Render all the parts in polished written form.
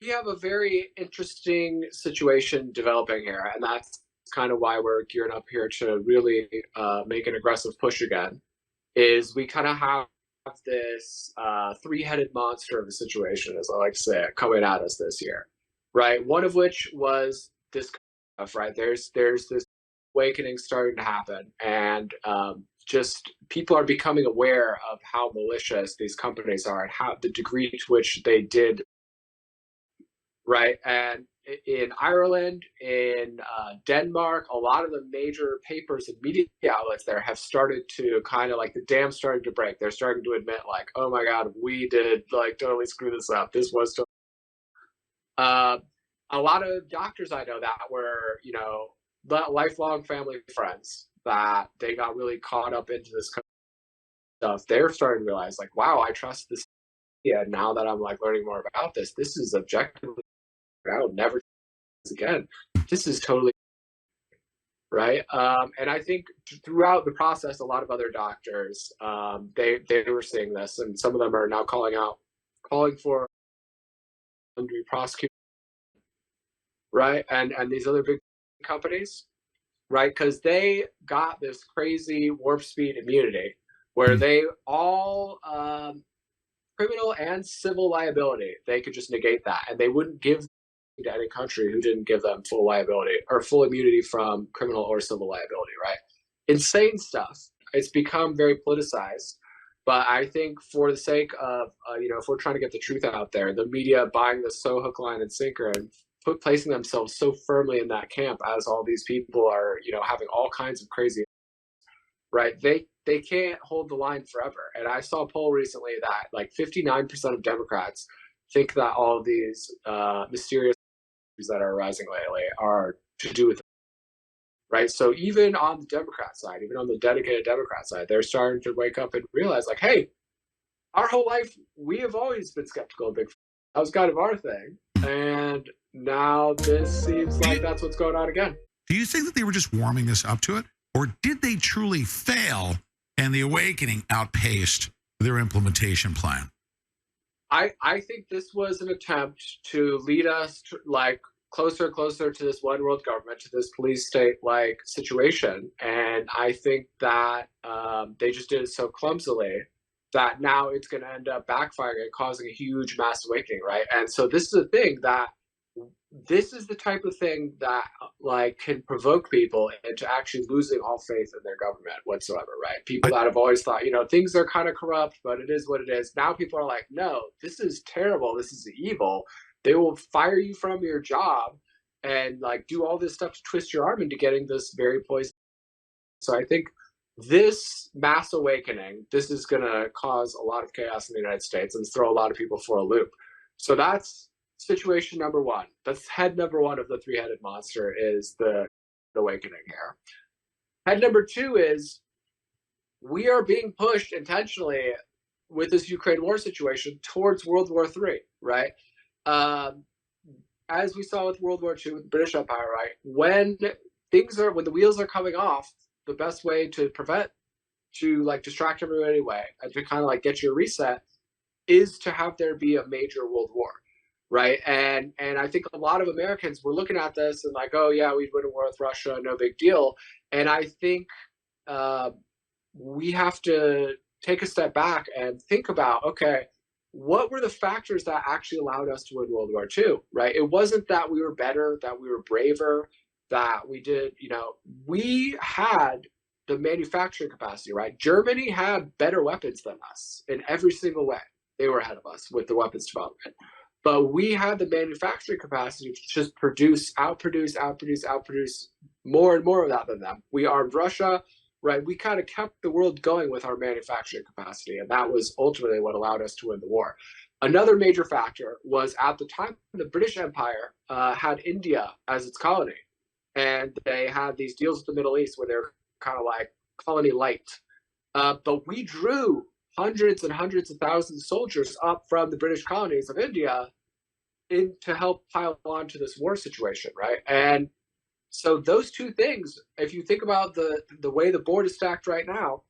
We have a very interesting situation developing here, and that's kind of why we're gearing up here to really make an aggressive push again. Is we kind of have this three-headed monster of a situation, as I like to say, coming at us this year, right? One of which was this stuff, right? There's this awakening starting to happen, and just people are becoming aware of how malicious these companies are and how the degree to which they did right? And in Ireland, in Denmark, a lot of the major papers and media outlets there have started to kind of like the dam starting to break. They're starting to admit, like, oh my God, we did like totally screw this up. This was totally. Uh, a lot of doctors I know that were, lifelong family friends that they got really caught up into this stuff. They're starting to realize, like, wow, I trust this. Yeah, now that I'm like learning more about this, this is objectively, I would never again. This is totally right. And I think throughout the process, a lot of other doctors they were seeing this, and some of them are now calling for them to be prosecuted, right? And these other big companies, right? Because they got this crazy warp speed immunity where Mm. they all criminal and civil liability, they could just negate that, and they wouldn't give to any country who didn't give them full liability or full immunity from criminal or civil liability, right? Insane stuff. It's become very politicized. But I think for the sake of, if we're trying to get the truth out there, the media buying this so hook, line, and sinker and placing themselves so firmly in that camp as all these people are, having all kinds of crazy, right? They can't hold the line forever. And I saw a poll recently that like 59% of Democrats think that all of these mysterious that are arising lately are to do with it, right? So even on the Democrat side, even on the dedicated Democrat side, they're starting to wake up and realize, like, hey, our whole life we have always been skeptical of Bigfoot. That was kind of our thing, and now this seems Do like you, that's what's going on again. do you think that they were just warming us up to it? Or did they truly fail and the awakening outpaced their implementation plan? I think this was an attempt to lead us to, like, closer and closer to this one world government, to this police state like situation. And I think that they just did it so clumsily that now it's going to end up backfiring and causing a huge mass awakening, right? And so this is a thing that this is the type of thing that like can provoke people into actually losing all faith in their government whatsoever, right? People I, that have always thought, things are kind of corrupt, but it is what it is. Now people are like, no, this is terrible, this is evil. They will fire you from your job and like do all this stuff to twist your arm into getting this very poison. So I think this mass awakening, this is going to cause a lot of chaos in the United States and throw a lot of people for a loop. So that's situation number one. That's head number one of the three-headed monster, is the awakening here. Head number two is we are being pushed intentionally with this Ukraine war situation towards World War III, right? Um, as we saw with World War II with the British Empire, right? When the wheels are coming off, the best way to prevent, to like distract everyone anyway and to kind of like get you a reset is to have there be a major world war, right? And I think a lot of Americans were looking at this and like, oh yeah, we'd win a war with Russia, no big deal. And I think uh, we have to take a step back and think about, okay, what were the factors that actually allowed us to win World War II, right? It wasn't that we were better, that we were braver, that we did, we had the manufacturing capacity, right? Germany had better weapons than us in every single way. They were ahead of us with the weapons development. But we had the manufacturing capacity to just outproduce more and more of that than them. We armed Russia, right? We kind of kept the world going with our manufacturing capacity, and that was ultimately what allowed us to win the war. Another major factor was at the time the British Empire had India as its colony, and they had these deals with the Middle East where they're kind of like colony light. But we drew hundreds and hundreds of thousands of soldiers up from the British colonies of India in to help pile on to this war situation, right? And so those two things, if you think about the way the board is stacked right now,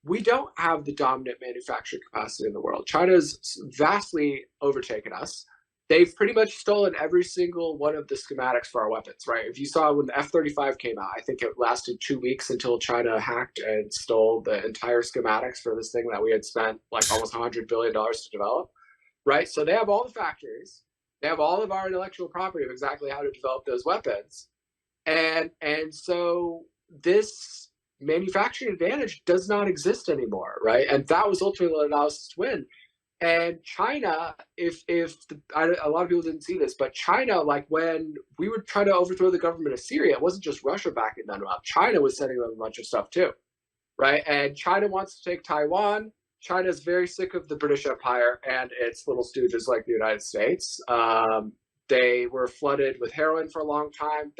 we don't have the dominant manufacturing capacity in the world. China's vastly overtaken us. they've pretty much stolen every single one of the schematics for our weapons, right? If you saw when the F-35 came out, I think it lasted 2 weeks until China hacked and stole the entire schematics for this thing that we had spent like almost $100 billion to develop, right? So they have all the factories, they have all of our intellectual property of exactly how to develop those weapons, and so this manufacturing advantage does not exist anymore, right? And that was ultimately what allowed us to win. And China, a lot of people didn't see this, but China, like when we were trying to overthrow the government of Syria, it wasn't just Russia backing them up. China was sending them a bunch of stuff too, right? And China wants to take Taiwan. China is very sick of the British Empire and its little stooges like the United States. They were flooded with heroin for a long time.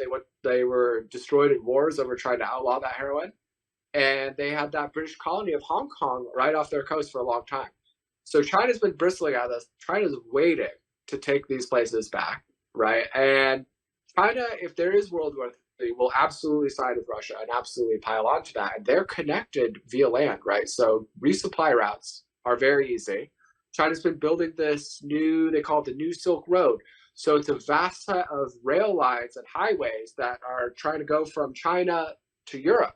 They were destroyed in wars over trying to outlaw that heroin, and they had that British colony of Hong Kong right off their coast for a long time. So China's been bristling at us. China's waiting to take these places back, right? And China, if there is World War III, will absolutely side with Russia and absolutely pile onto that. And they're connected via land, right? So resupply routes are very easy. China's been building this new, they call it the New Silk Road. So it's a vast set of rail lines and highways that are trying to go from China to Europe.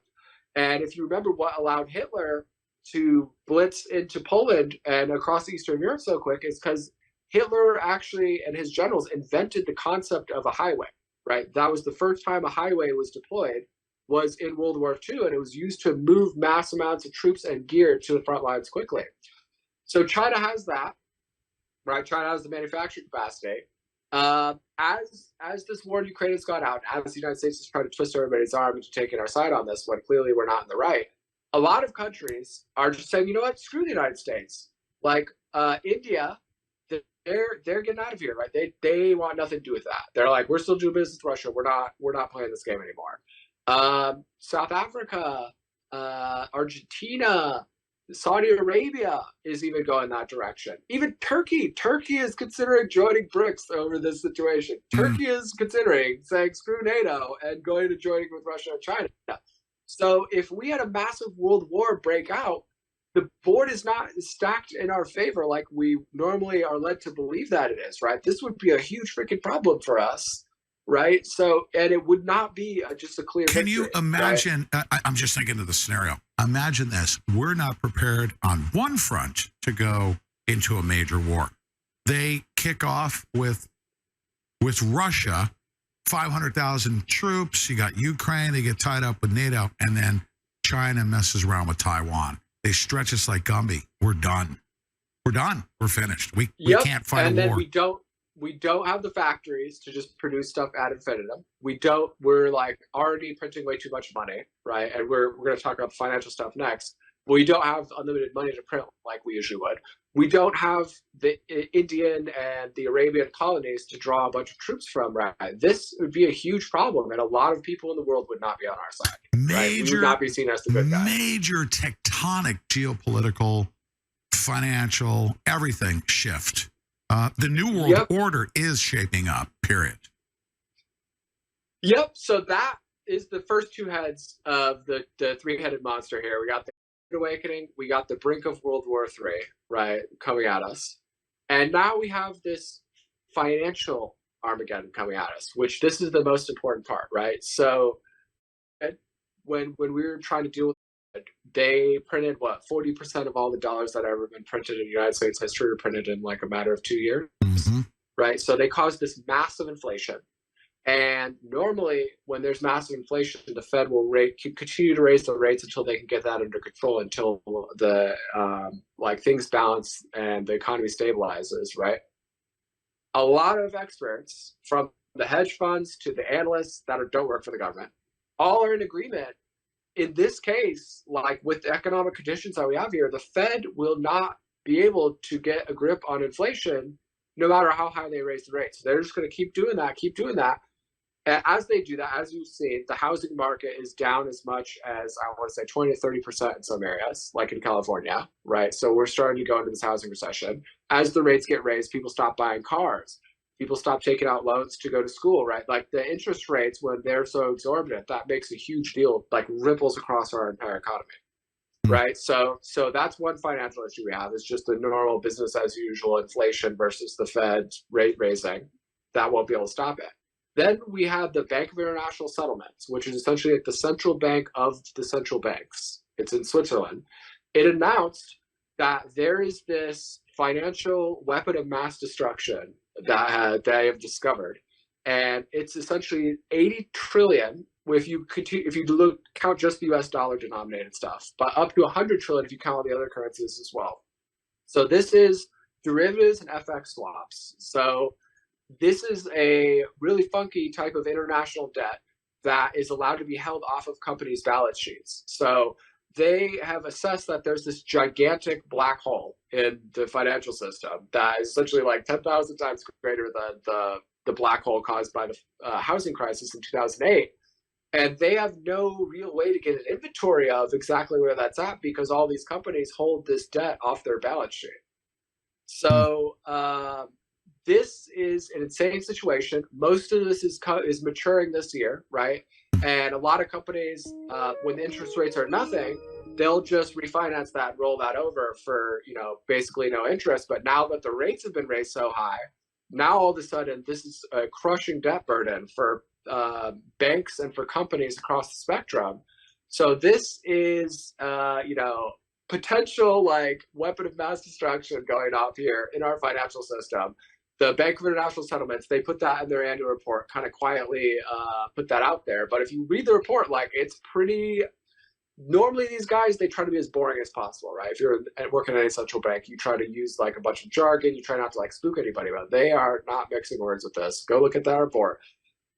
And if you remember what allowed Hitler to blitz into Poland and across Eastern Europe so quick is because Hitler actually and his generals invented the concept of a highway, right? That was the first time a highway was deployed, was in World War II, and it was used to move mass amounts of troops and gear to the front lines quickly. So China has that, right? China has the manufacturing capacity. As this war in Ukraine has gone out, as the United States is trying to twist everybody's arm into taking our side on this, when clearly we're not in the right, a lot of countries are just saying, you know what, screw the United States. Like India, they're getting out of here, right? They want nothing to do with that. They're like, we're still doing business with Russia. We're not playing this game anymore. South Africa, Argentina, Saudi Arabia is even going that direction. Even Turkey is considering joining BRICS over this situation. Turkey is considering saying screw NATO and going to joining with Russia and China. So if we had a massive world war break out, the board is not stacked in our favor like we normally are led to believe that it is, right? This would be a huge freaking problem for us, right? So, and it would not be just a clear Can victory, you imagine? Right? I'm just thinking of the scenario. Imagine this. We're not prepared on one front to go into a major war. They kick off with Russia, 500,000 troops. You got Ukraine. They get tied up with NATO. And then China messes around with Taiwan. They stretch us like Gumby. We're done. We're done. We're finished. We can't fight and a then war. We don't have the factories to just produce stuff ad infinitum. We're like already printing way too much money, right? And we're going to talk about the financial stuff next. We don't have unlimited money to print like we usually would. We don't have the Indian and the Arabian colonies to draw a bunch of troops from, right? This would be a huge problem, and a lot of people in the world would not be on our side. Right? We would not be seen as the good guy. Major tectonic geopolitical, financial, everything shift. The New World Order is shaping up, period. Yep. So that is the first two heads of the three-headed monster here. We got the Awakening, we got the brink of World War III, right, coming at us. And now we have this financial Armageddon coming at us, which this is the most important part, right? So when we were trying to deal with it, they printed, 40% of all the dollars that have ever been printed in United States history were printed in like a matter of 2 years, right? So they caused this massive inflation. And normally, when there's massive inflation, the Fed will continue to raise the rates until they can get that under control, until the things balance and the economy stabilizes, right? A lot of experts, from the hedge funds to the analysts that don't work for the government, all are in agreement. In this case, like with the economic conditions that we have here, the Fed will not be able to get a grip on inflation no matter how high they raise the rates. They're just going to keep doing that. And as they do that, as you see, the housing market is down as much as, I want to say, 20 to 30% in some areas, like in California, right? So we're starting to go into this housing recession. As the rates get raised, people stop buying cars. People stop taking out loans to go to school, right? Like the interest rates, when they're so exorbitant, that makes a huge deal, like ripples across our entire economy. right? So that's one financial issue we have. It's just the normal business as usual inflation versus the Fed rate raising. That won't be able to stop it. Then we have the Bank of International Settlements, which is essentially like the central bank of the central banks. It's in Switzerland. It announced that there is this financial weapon of mass destruction that they have discovered, and it's essentially 80 trillion. If you count just the U.S. dollar denominated stuff, but up to 100 trillion if you count all the other currencies as well. So this is derivatives and FX swaps. So this is a really funky type of international debt that is allowed to be held off of companies' balance sheets. So they have assessed that there's this gigantic black hole in the financial system that is essentially like 10,000 times greater than the black hole caused by the housing crisis in 2008. And they have no real way to get an inventory of exactly where that's at because all these companies hold this debt off their balance sheet. So this is an insane situation. Most of this is maturing this year, right? And a lot of companies, when the interest rates are nothing, they'll just refinance that and roll that over for, basically no interest. But now that the rates have been raised so high, now all of a sudden this is a crushing debt burden for banks and for companies across the spectrum. So this is, potential like weapon of mass destruction going off here in our financial system. The Bank of International Settlements, they put that in their annual report, kind of quietly put that out there. But if you read the report, like it's pretty, normally these guys, they try to be as boring as possible, right? If you're working at any central bank, you try to use like a bunch of jargon, you try not to like spook anybody, but they are not mixing words with this. Go look at that report.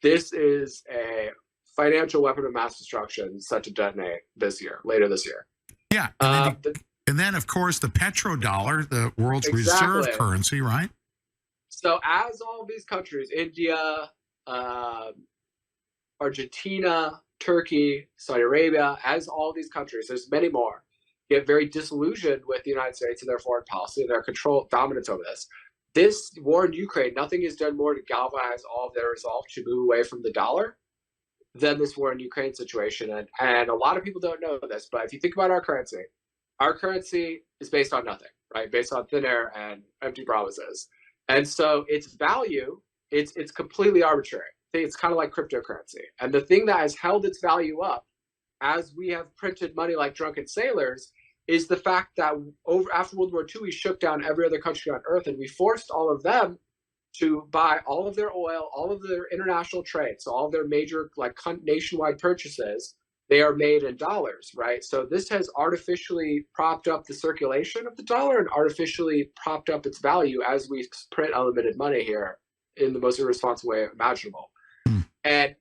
This is a financial weapon of mass destruction set to detonate later this year. Yeah, and then of course the petrodollar, the world's reserve currency, right? So as all these countries, India, Argentina, Turkey, Saudi Arabia, as all these countries, there's many more, get very disillusioned with the United States and their foreign policy and their dominance over this. This war in Ukraine, nothing has done more to galvanize all of their resolve to move away from the dollar than this war in Ukraine situation. And a lot of people don't know this, but if you think about our currency is based on nothing, right? Based on thin air and empty promises. And so its value, it's completely arbitrary. It's kind of like cryptocurrency. And the thing that has held its value up as we have printed money like drunken sailors is the fact that after World War II, we shook down every other country on earth and we forced all of them to buy all of their oil, all of their international trade. So all of their major like nationwide purchases, they are made in dollars, right? So this has artificially propped up the circulation of the dollar and artificially propped up its value as we print unlimited money here in the most irresponsible way imaginable. And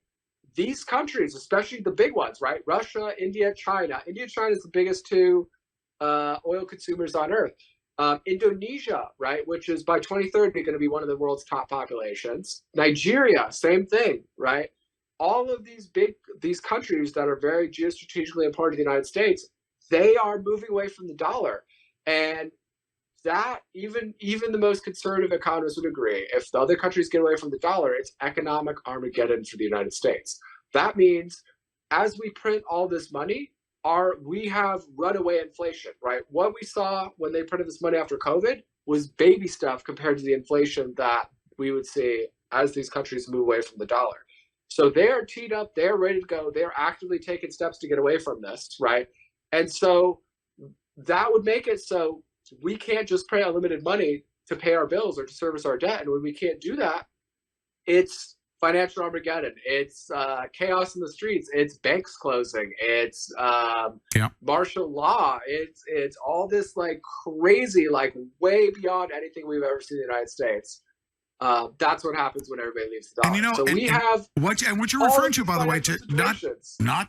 these countries, especially the big ones, right? Russia, India, China. India, China is the biggest two oil consumers on earth. Indonesia, right, which is by 2030 going to be one of the world's top populations. Nigeria, same thing, right? All of these countries that are very geostrategically important to the United States, they are moving away from the dollar. And that even the most conservative economists would agree, if the other countries get away from the dollar, it's economic Armageddon for the United States. That means as we print all this money, we have runaway inflation, right? What we saw when they printed this money after COVID was baby stuff compared to the inflation that we would see as these countries move away from the dollar. So they are teed up, they're ready to go, they're actively taking steps to get away from this, right? And so that would make it so we can't just print unlimited money to pay our bills or to service our debt. And when we can't do that, it's financial Armageddon. It's chaos in the streets. It's banks closing. It's martial law. It's all this like crazy, like way beyond anything we've ever seen in the United States. That's what happens when everybody leaves the dollar. And so we have what you're referring to, by the way, to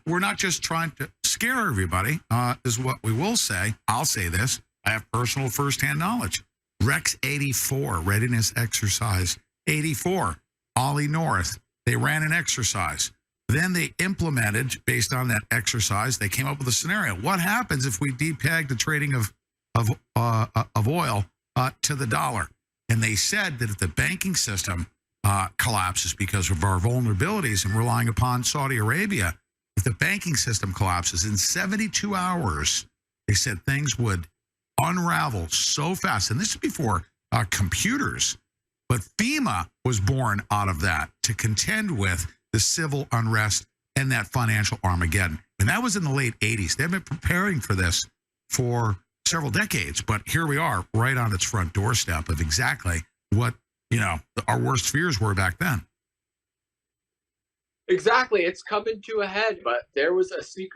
we're not just trying to scare everybody. Is what we will say. I'll say this. I have personal firsthand knowledge. Rex 84 readiness exercise 84. Ollie North, they ran an exercise. Then they implemented, based on that exercise, they came up with a scenario. What happens if we depeg the trading of oil to the dollar? And they said that if the banking system collapses because of our vulnerabilities and relying upon Saudi Arabia, if the banking system collapses in 72 hours, They said things would unravel so fast. And this is before computers. But FEMA was born out of that to contend with the civil unrest and that financial Armageddon. And that was in the late 80s. They've been preparing for this for several decades. But here we are right on its front doorstep of exactly what, our worst fears were back then. Exactly. It's coming to a head, but there was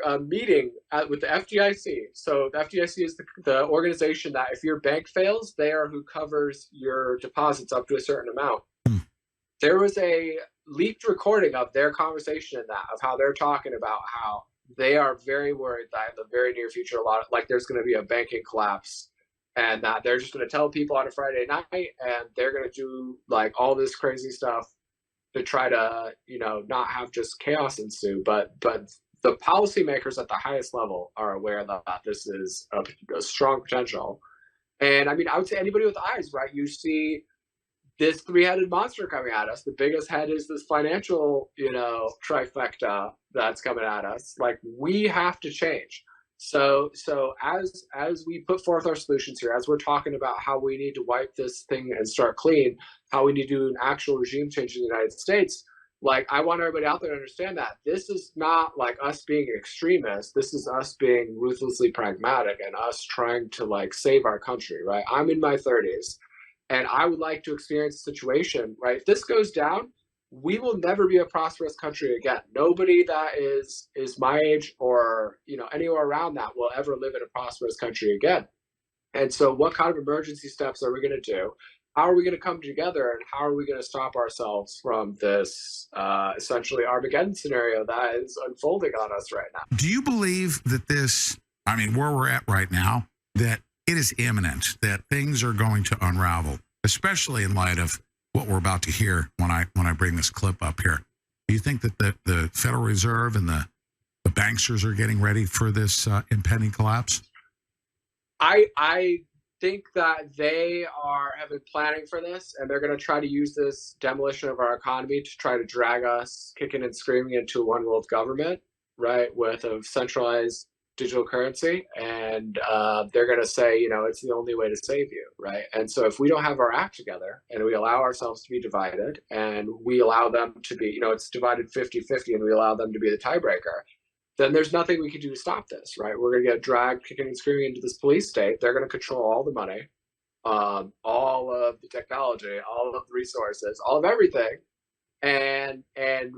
a meeting with the FDIC. So the FDIC is the organization that if your bank fails, they are who covers your deposits up to a certain amount. There was a leaked recording of their conversation in that, of how they're talking about how they are very worried that in the very near future, there's going to be a banking collapse, and that they're just going to tell people on a Friday night, and they're going to do like all this crazy stuff to try to, not have just chaos ensue, but the policymakers at the highest level are aware that this is a strong potential. And I mean, I would say anybody with eyes, right? You see this three-headed monster coming at us. The biggest head is this financial, trifecta that's coming at us. Like, we have to change. So as we put forth our solutions here, as we're talking about how we need to wipe this thing and start clean, how we need to do an actual regime change in the United States, like, I want everybody out there to understand that this is not like us being extremists. This is us being ruthlessly pragmatic and us trying to like save our country, right? I'm in my 30s and I would like to experience a situation, right? If this goes down, we will never be a prosperous country again. Nobody that is my age or, anywhere around that will ever live in a prosperous country again. And so what kind of emergency steps are we going to do? How are we going to come together, and how are we going to stop ourselves from this essentially Armageddon scenario that is unfolding on us right now? Do you believe that where we're at right now, that it is imminent, that things are going to unravel, especially in light of what we're about to hear when I bring this clip up here? Do you think that the Federal Reserve and the banksters are getting ready for this impending collapse? I think that they have been planning for this, and they're going to try to use this demolition of our economy to try to drag us kicking and screaming into a one world government, right, with a centralized digital currency. And they're going to say, it's the only way to save you, right? And so if we don't have our act together and we allow ourselves to be divided, and we allow them to be, it's divided 50-50, and we allow them to be the tiebreaker, then there's nothing we can do to stop this, right? We're going to get dragged kicking and screaming into this police state. They're going to control all the money, all of the technology, all of the resources, all of everything. And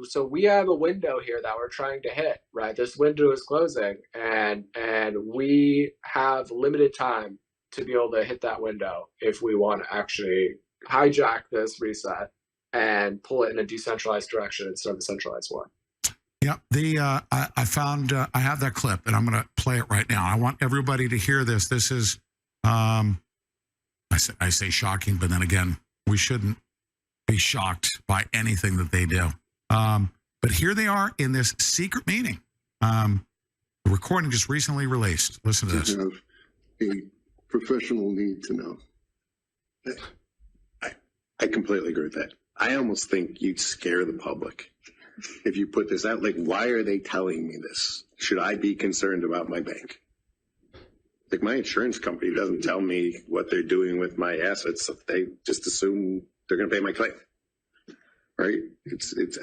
so we have a window here that we're trying to hit, right? This window is closing, and we have limited time to be able to hit that window if we want to actually hijack this reset and pull it in a decentralized direction instead of a centralized one. Yeah, I found I have that clip, and I'm going to play it right now. I want everybody to hear this. This is, I say shocking, but then again, we shouldn't be shocked by anything that they do. But here they are in this secret meeting. The recording just recently released. Listen to this. Have a professional need to know. I completely agree with that. I almost think you'd scare the public if you put this out. Like, why are they telling me this? Should I be concerned about my bank? Like, my insurance company doesn't tell me what they're doing with my assets. They just assume they're going to pay my claim, right?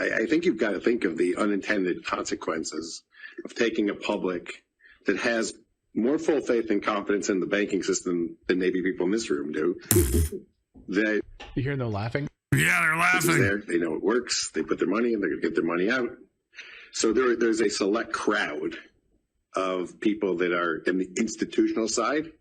I think you've got to think of the unintended consequences of taking a public that has more full faith and confidence in the banking system than maybe people in this room do. That you hear them laughing? Yeah, they're laughing. They know it works. They put their money in. They're going to get their money out. So there's a select crowd of people that are in the institutional side.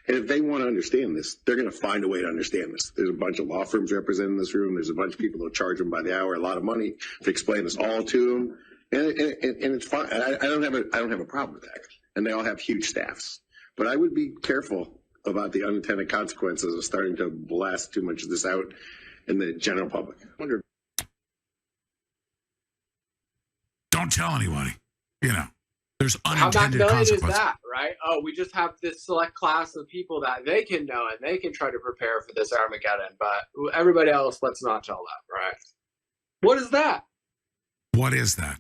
And if they want to understand this, they're going to find a way to understand this. There's a bunch of law firms represented in this room. There's a bunch of people who charge them by the hour a lot of money to explain this all to them. And it's fine. I don't have a problem with that. And they all have huge staffs. But I would be careful about the unintended consequences of starting to blast too much of this out in the general public. Don't tell anybody. There's How unintended macmillion is consequences. that, right? Oh, we just have this select class of people that they can know, and they can try to prepare for this Armageddon, but everybody else, let's not tell them, right? What is that? What is that?